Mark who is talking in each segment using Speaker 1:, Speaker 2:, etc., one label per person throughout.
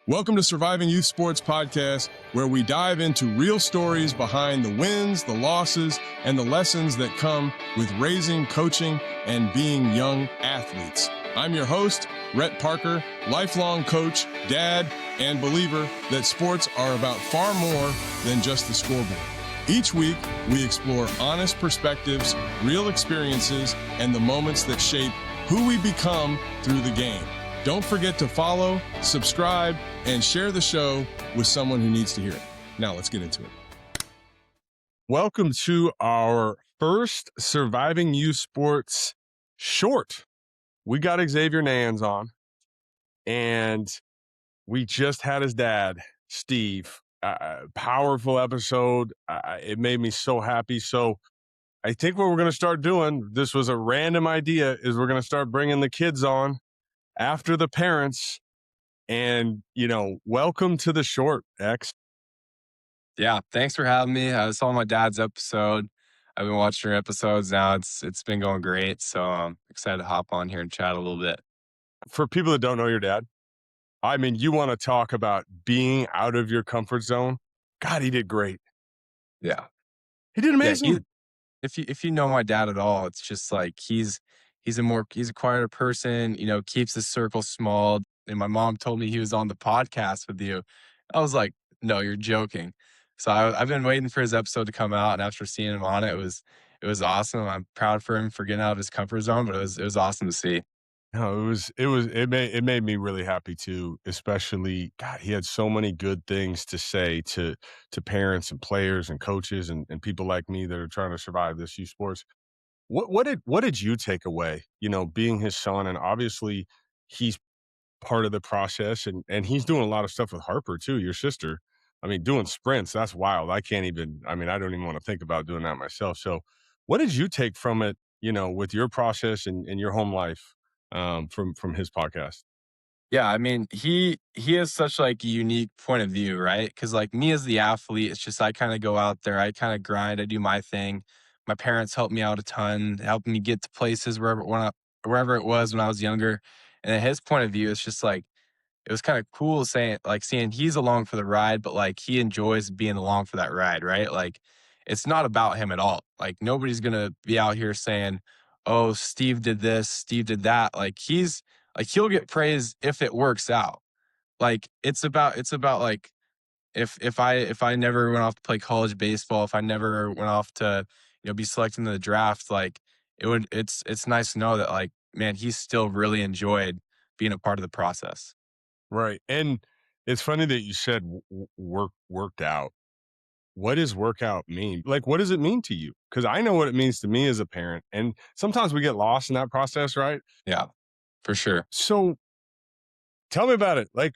Speaker 1: Welcome to Surviving Youth Sports Podcast, where we dive into real stories behind the wins, the losses, and the lessons that come with raising, coaching, and being young athletes. I'm your host, Rhett Parker, lifelong coach, dad, and believer that sports are about far more than just the scoreboard. Each week, we explore honest perspectives, real experiences, and the moments that shape who we become through the game. Don't forget to follow, subscribe, and share the show with someone who needs to hear it. Now, let's get into it. Welcome to our first Surviving Youth Sports short. We got Xavier Neyens on, and we just had his dad, Steve. Powerful episode. It made me so happy. So I think what we're going to start doing, this was a random idea, is we're going to start bringing the kids on after the parents. And, welcome to the short, X.
Speaker 2: Yeah, thanks for having me. I saw my dad's episode. I've been watching your episodes now. It's been going great. So I'm excited to hop on here and chat a little bit.
Speaker 1: For people that don't know your dad, I mean, you want to talk about being out of your comfort zone? God, he did great.
Speaker 2: Yeah.
Speaker 1: He did amazing.
Speaker 2: Yeah, if you know my dad at all, it's just like he's a quieter person, keeps his circle small. And my mom told me he was on the podcast with you. I was like, no, you're joking. So I've been waiting for his episode to come out, and after seeing him on it, it was awesome. I'm proud for him for getting out of his comfort zone, but it was awesome to see.
Speaker 1: No, it made me really happy too, especially God, he had so many good things to say to parents and players and coaches and people like me that are trying to survive this youth sports. What did you take away, being his son? And obviously he's part of the process, and he's doing a lot of stuff with Harper too, your sister. I mean, doing sprints, that's wild. I don't even want to think about doing that myself. So what did you take from it, with your process and your home life, from his podcast?
Speaker 2: Yeah, I mean, he has such like a unique point of view, right? Because like me as the athlete, it's just I kind of go out there, I kind of grind, I do my thing. My parents helped me out a ton, helping me get to places wherever it was when I was younger. And then his point of view, it's just like it was kind of cool seeing he's along for the ride, but like he enjoys being along for that ride, right? Like it's not about him at all. Like nobody's gonna be out here saying, "Oh, Steve did this, Steve did that." He'll get praise if it works out. Like it's about like if I never went off to play college baseball, if I never went off to be selected in the draft, like it's nice to know that like man, he's still really enjoyed being a part of the process.
Speaker 1: Right. And it's funny that you said worked out. What does workout mean? Like, what does it mean to you? Because I know what it means to me as a parent. And sometimes we get lost in that process, right?
Speaker 2: Yeah, for sure.
Speaker 1: So tell me about it. Like,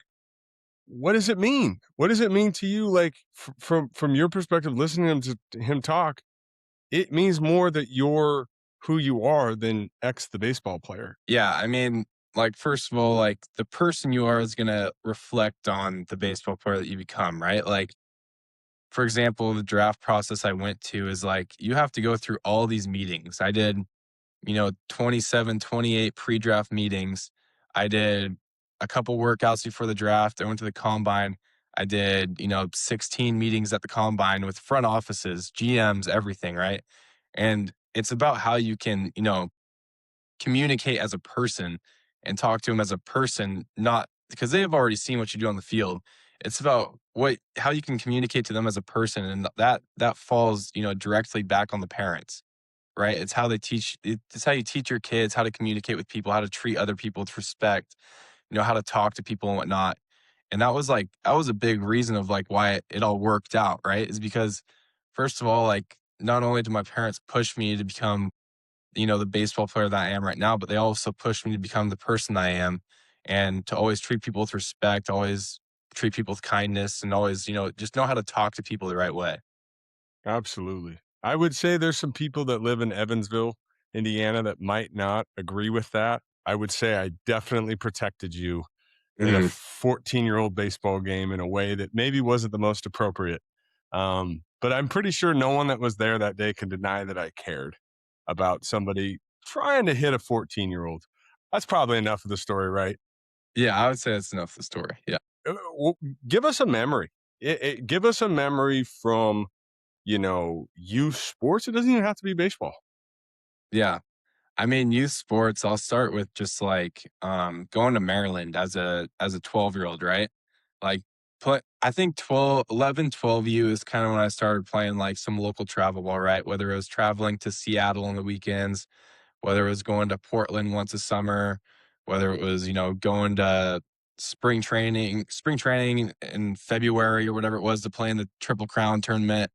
Speaker 1: what does it mean? What does it mean to you? Like, from your perspective, listening to him talk, it means more that you're who you are than X the baseball player.
Speaker 2: Yeah, I mean, like first of all, like the person you are is gonna reflect on the baseball player that you become, right? Like, for example, the draft process I went to is like you have to go through all these meetings. I did 27, 28 pre-draft meetings. I did a couple workouts before the draft. I went to the combine. I did, 16 meetings at the combine with front offices, GMs, everything, right? And it's about how you can, communicate as a person and talk to them as a person, not because they have already seen what you do on the field. It's about how you can communicate to them as a person, and that falls, directly back on the parents, right? It's how you teach your kids how to communicate with people, how to treat other people with respect, how to talk to people and whatnot. And that was a big reason of like why it all worked out, right? Is because first of all, like not only did my parents push me to become, the baseball player that I am right now, but they also pushed me to become the person that I am and to always treat people with respect, always treat people with kindness, and always, just know how to talk to people the right way.
Speaker 1: Absolutely. I would say there's some people that live in Evansville, Indiana, that might not agree with that. I would say I definitely protected you in a 14-year-old baseball game in a way that maybe wasn't the most appropriate. But I'm pretty sure no one that was there that day can deny that I cared about somebody trying to hit a 14-year-old. That's probably enough of the story, right?
Speaker 2: Yeah, I would say that's enough of the story. Yeah.
Speaker 3: give us a memory. Give us a memory from, youth sports. It doesn't even have to be baseball.
Speaker 2: Yeah. I mean, youth sports, I'll start with just like going to Maryland as a 12-year-old, right? Like I think 12 U is kind of when I started playing like some local travel ball, right? Whether it was traveling to Seattle on the weekends, whether it was going to Portland once a summer, whether it was, going to spring training in February or whatever it was to play in the Triple Crown tournament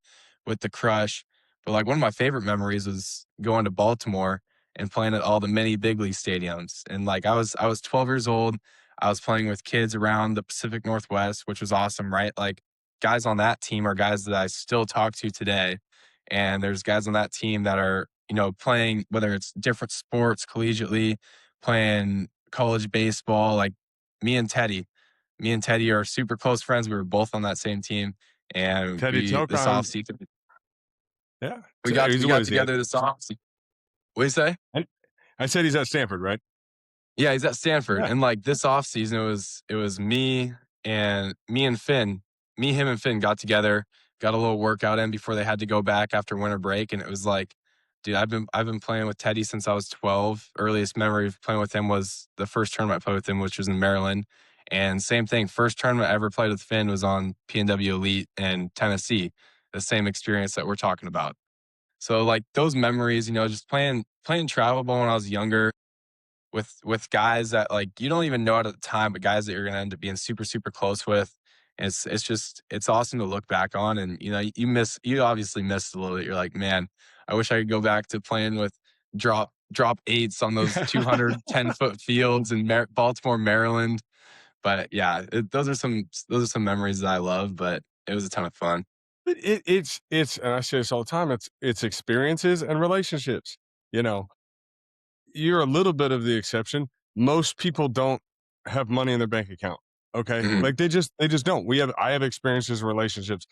Speaker 2: with the Crush. But like one of my favorite memories was going to Baltimore and playing at all the mini big league stadiums. And like I was 12 years old. I was playing with kids around the Pacific Northwest, which was awesome, right? Like guys on that team are guys that I still talk to today. And there's guys on that team that are, playing whether it's different sports collegiately, playing college baseball. Like me and Teddy, me and Teddy are super close friends. We were both on that same team. And
Speaker 3: Teddy
Speaker 2: this
Speaker 3: Tokon,
Speaker 2: offseason,
Speaker 3: yeah.
Speaker 2: we
Speaker 3: He's what
Speaker 2: got
Speaker 3: is he at?
Speaker 2: together this offseason. What do you say?
Speaker 3: I said he's at Stanford, right?
Speaker 2: Yeah, he's at Stanford.
Speaker 3: Yeah.
Speaker 2: And like this offseason, it was me and Finn, him and Finn got together, got a little workout in before they had to go back after winter break. And it was like, dude, I've been playing with Teddy since I was 12. Earliest memory of playing with him was the first tournament I played with him, which was in Maryland. And same thing, first tournament I ever played with Finn was on PNW Elite in Tennessee. The same experience that we're talking about. So like those memories, just playing travel ball when I was younger with guys that like you don't even know it at the time, but guys that you're gonna end up being super, super close with. And it's awesome to look back on. And you obviously missed a little bit. You're like, man, I wish I could go back to playing with drop eights on those 210-foot fields in Baltimore, Maryland. But yeah, those are some memories that I love, but it was a ton of fun.
Speaker 3: But it's and I say this all the time, it's experiences and relationships. You know, you're a little bit of the exception. Most people don't have money in their bank account. Okay.
Speaker 2: Mhm.
Speaker 3: Like they just don't. I have experiences and relationships.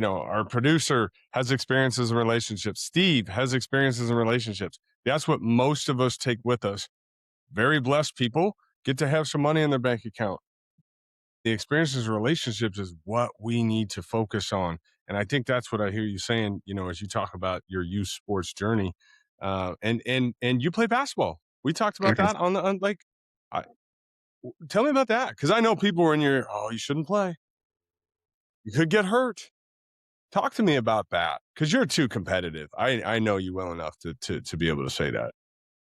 Speaker 3: Our producer has experiences and relationships. Steve has experiences and relationships. That's what most of us take with us. Very blessed people get to have some money in their bank account. The experiences and relationships is what we need to focus on. And I think that's what I hear you saying, as you talk about your youth sports journey. And you play basketball. We talked about that I, tell me about that. Cause I know people were in you shouldn't play. You could get hurt. Talk to me about that. Cause you're too competitive. I know you well enough to be able to say that.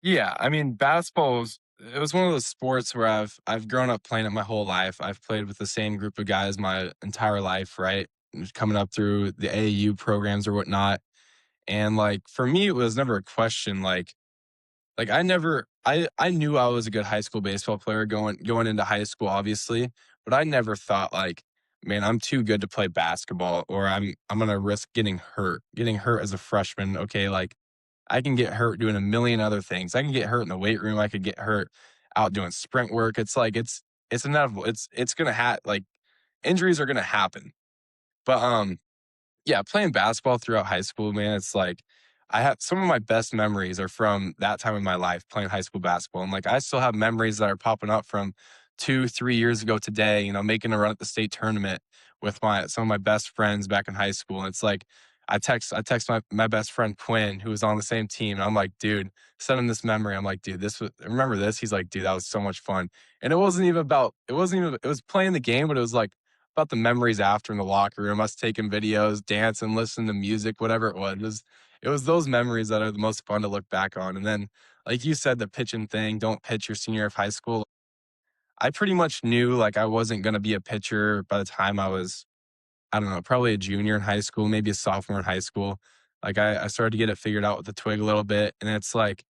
Speaker 2: Yeah, I mean, it was one of those sports where I've grown up playing it my whole life. I've played with the same group of guys my entire life, right? Coming up through the AAU programs or whatnot. And like for me, it was never a question. Like I knew I was a good high school baseball player going into high school, obviously, but I never thought like, man, I'm too good to play basketball, or I'm gonna risk getting hurt. Getting hurt as a freshman, okay, like I can get hurt doing a million other things. I can get hurt in the weight room. I could get hurt out doing sprint work. It's like it's inevitable. It's gonna like injuries are gonna happen. But yeah, playing basketball throughout high school, man, it's like I have some of my best memories are from that time in my life playing high school basketball. And like I still have memories that are popping up from 2, 3 years ago today, making a run at the state tournament with some of my best friends back in high school. And it's like I text my best friend Quinn, who was on the same team, and I'm like, dude, send him this memory. I'm like, dude, remember this? He's like, dude, that was so much fun. And it was playing the game, but it was like about the memories after in the locker room, us taking videos, dancing, listening to music, whatever it was. It was those memories that are the most fun to look back on. And then, like you said, the pitching thing, don't pitch your senior year of high school. I pretty much knew like I wasn't going to be a pitcher by the time I was, I don't know, probably a junior in high school, maybe a sophomore in high school. Like I started to get it figured out with the twig a little bit. And it's like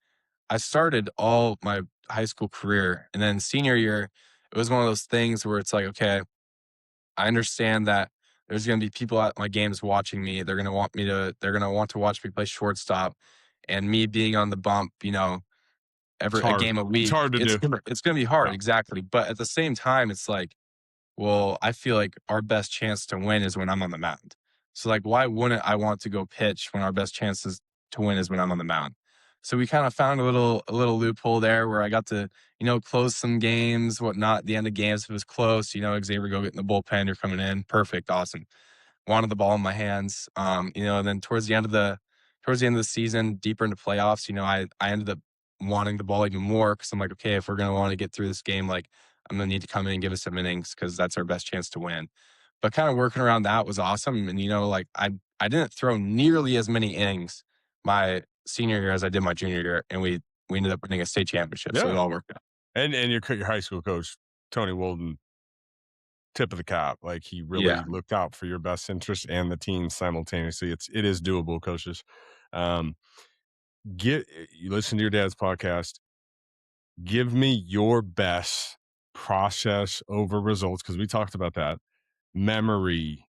Speaker 2: I started all my high school career. And then senior year, it was one of those things where it's like, okay, I understand that there's going to be people at my games watching me. They're going to want to watch me play shortstop, and me being on the bump,
Speaker 3: It's
Speaker 2: every a
Speaker 3: hard.
Speaker 2: game a
Speaker 3: It's
Speaker 2: week,
Speaker 3: hard to do.
Speaker 2: it's going to be hard.
Speaker 3: Yeah.
Speaker 2: Exactly. But at the same time, it's like, well, I feel like our best chance to win is when I'm on the mound. So like, why wouldn't I want to go pitch when our best chances to win is when I'm on the mound? So we kind of found a little loophole there where I got to, close some games, whatnot. At the end of games, if it was close, Xavier, go get in the bullpen. You're coming in. Perfect. Awesome. Wanted the ball in my hands. And then towards the end of the season, deeper into playoffs, I ended up wanting the ball even more because I'm like, okay, if we're gonna want to get through this game, like I'm gonna need to come in and give us some innings because that's our best chance to win. But kind of working around that was awesome. And like I didn't throw nearly as many innings my senior year as I did my junior year, and we ended up winning a state championship. So it
Speaker 3: Yeah.
Speaker 2: all worked out.
Speaker 3: And your high school coach, Tony Walden, tip of the cap. Like he
Speaker 2: Yeah.
Speaker 3: really looked out for your best interest and the team simultaneously. It is doable, coaches. Um, you listen to your dad's podcast. Give me your best process over results because we talked about that memory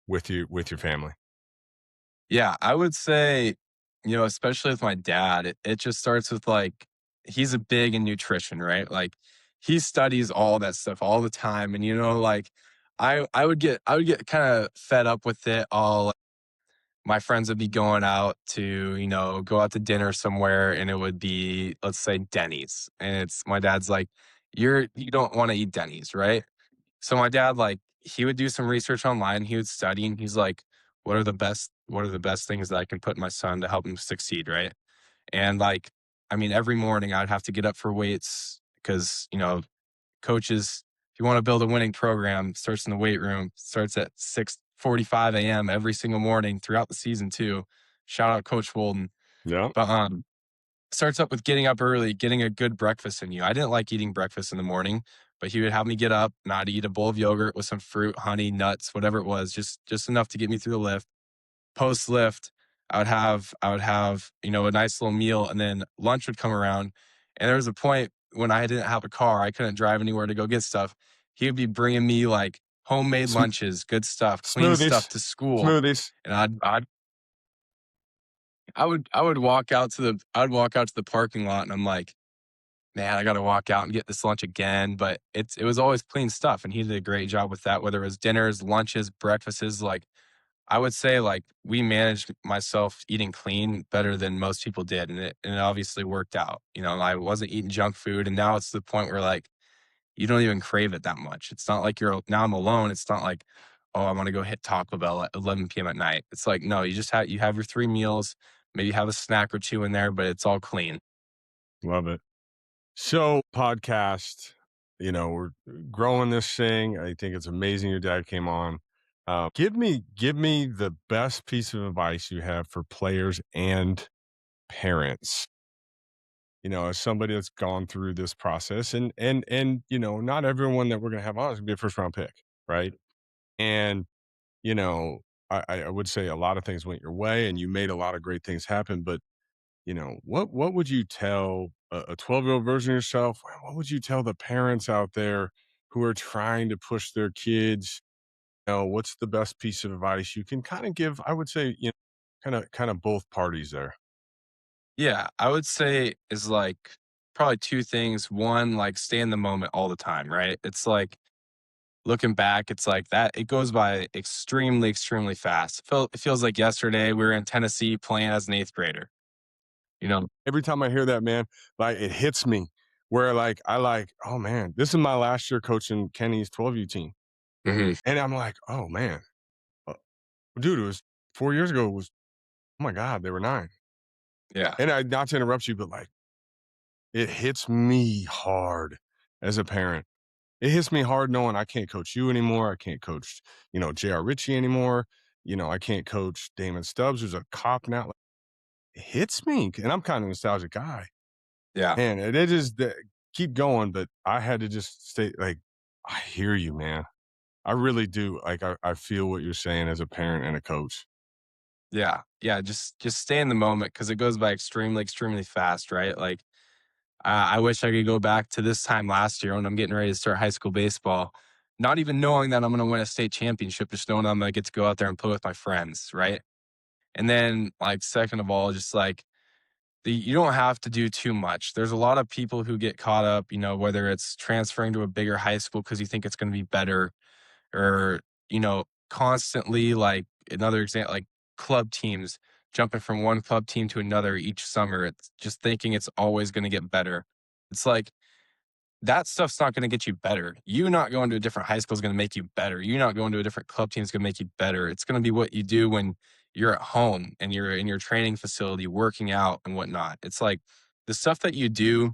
Speaker 3: with your family.
Speaker 2: Yeah, I would say, especially with my dad, it just starts with like he's a big in nutrition, right? Like he studies all that stuff all the time. And like I would get kind of fed up with it all. My friends would be going out to, go out to dinner somewhere and it would be, let's say, Denny's. And it's my dad's like, you don't want to eat Denny's, right? So my dad, like, he would do some research online. He would study, and he's like, "What are the best things that I can put in my son to help him succeed?" Right? And like, I mean, every morning I'd have to get up for weights because coaches, if you want to build a winning program, starts in the weight room. Starts at 6:45 a.m. every single morning throughout the season too. Shout out Coach Walden.
Speaker 3: Yeah.
Speaker 2: But starts up with getting up early, getting a good breakfast in you. I didn't like eating breakfast in the morning, but he would have me get up, not eat a bowl of yogurt with some fruit, honey, nuts, whatever it was, just enough to get me through the lift. Post lift, I would have, a nice little meal, and then lunch would come around. And there was a point when I didn't have a car, I couldn't drive anywhere to go get stuff. He would be bringing me like homemade
Speaker 3: Sm-
Speaker 2: lunches, good stuff, clean stuff
Speaker 3: smoothies,
Speaker 2: to school.
Speaker 3: smoothies.
Speaker 2: And I would walk out to the parking lot, and I'm like, man, I got to walk out and get this lunch again. But it was always clean stuff, and he did a great job with that. Whether it was dinners, lunches, breakfasts, like I would say, like we managed myself eating clean better than most people did, and it obviously worked out. I wasn't eating junk food, and now it's to the point where like you don't even crave it that much. It's not like now I'm alone. It's not like, oh, I want to go hit Taco Bell at 11 p.m. at night. It's like, no, you have your 3 meals, maybe have a snack or two in there, but it's all clean.
Speaker 3: Love it. So podcast, we're growing this thing. I think it's amazing your dad came on. Give me the best piece of advice you have for players and parents. As somebody that's gone through this process, and not everyone that we're gonna have on is gonna be a first round pick, right? And you know, I would say a lot of things went your way, and you made a lot of great things happen. But what would you tell a 12-year-old version of yourself? What would you tell the parents out there who are trying to push their kids? What's the best piece of advice you can kind of give? I would say, kind of both parties there.
Speaker 2: Yeah, I would say is like probably two things. One, like stay in the moment all the time, right? It's like looking back, it's like that it goes by extremely, extremely fast. It feels like yesterday we were in Tennessee playing as an eighth grader. You know,
Speaker 3: Every time I hear that, man, like it hits me where oh man, this is my last year coaching Kenny's 12U team.
Speaker 2: hmm
Speaker 3: And I'm like, oh man, uh, dude, it was 4 years ago. It was, oh my God, they were 9.
Speaker 2: yeah,
Speaker 3: And not to interrupt you, but like it hits me hard as a parent. It hits me hard knowing I can't coach you anymore. I can't coach, J.R. Ritchie anymore. I can't coach Damon Stubbs, who's a cop now. Like, it hits me. And I'm kind of a nostalgic guy.
Speaker 2: yeah.
Speaker 3: And it just keep going, but I had to just stay like, I hear you, man. I really do. Like, I feel what you're saying as a parent and a coach.
Speaker 2: Yeah, yeah, just stay in the moment because it goes by extremely, extremely fast, right? Like, I wish I could go back to this time last year when I'm getting ready to start high school baseball, not even knowing that I'm gonna win a state championship, just knowing I'm gonna get to go out there and play with my friends, right? And then, like, second of all, just like you don't have to do too much. There's a lot of people who get caught up, whether it's transferring to a bigger high school because you think it's gonna be better, or constantly like another example, like club teams. jumping from one club team to another each summer. It's just thinking it's always going to get better. It's like that stuff's not going to get you better. You not going to a different high school is going to make you better. You not going to a different club team is going to make you better. It's going to be what you do when you're at home and you're in your training facility working out and whatnot. It's like the stuff that you do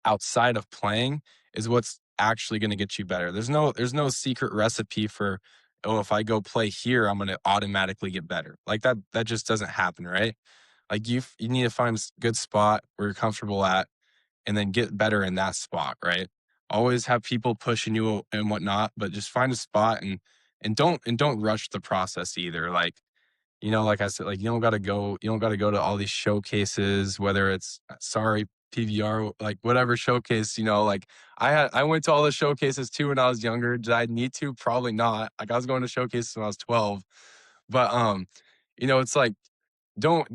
Speaker 2: outside of playing is what's actually going to get you better. There's no secret recipe for, oh, if I go play here, I'm going to automatically get better. Like that just doesn't happen, right? Like you need to find a good spot where you're comfortable at and then get better in that spot, right? Always have people pushing you and whatnot, but just find a spot and don't rush the process either. Like, like I said, like you don't gotta go to all these showcases, whether it's sorry, PVR, like whatever showcase, like I went to all the showcases too when I was younger. Did I need to? Probably not. Like I was going to showcases when I was 12. But it's like don't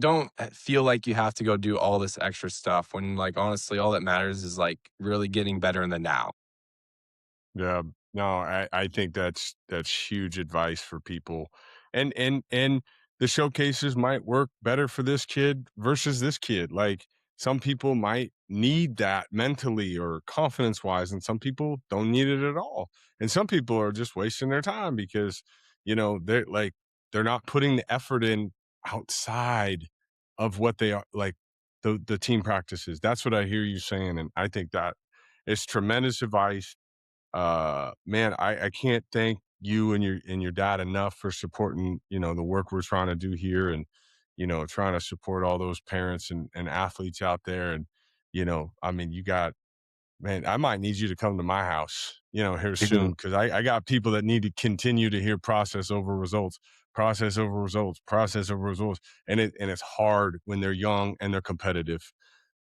Speaker 2: feel like you have to go do all this extra stuff when like honestly all that matters is like really getting better in the now.
Speaker 3: Yeah. No, I think that's huge advice for people. And the showcases might work better for this kid versus this kid. Like some people might need that mentally or confidence wise, and some people don't need it at all. And some people are just wasting their time because, they're not putting the effort in outside of what they are like the team practices. That's what I hear you saying. And I think that it's tremendous advice. Man, I can't thank you and your dad enough for supporting, the work we're trying to do here, and trying to support all those parents and athletes out there. And I mean, you got, man, I might need you to come to my house, here soon, because I got people that need to continue to hear process over results, process over results, process over results. And it's hard when they're young and they're competitive.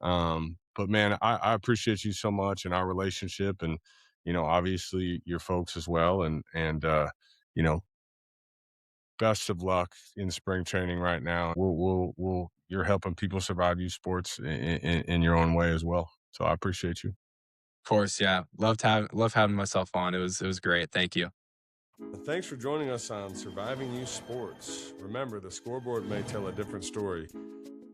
Speaker 3: But man, I appreciate you so much and our relationship, and obviously your folks as well. And you know, best of luck in spring training right now. You're helping people survive youth sports in your own way as well. So I appreciate you.
Speaker 2: Of course, yeah. Love having myself on. It was great. Thank you.
Speaker 1: Thanks for joining us on Surviving Youth Sports. Remember, the scoreboard may tell a different story,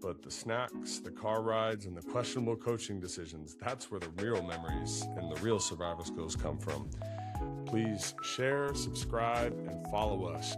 Speaker 1: but the snacks, the car rides, and the questionable coaching decisions, that's where the real memories and the real survival skills come from. Please share, subscribe, and follow us.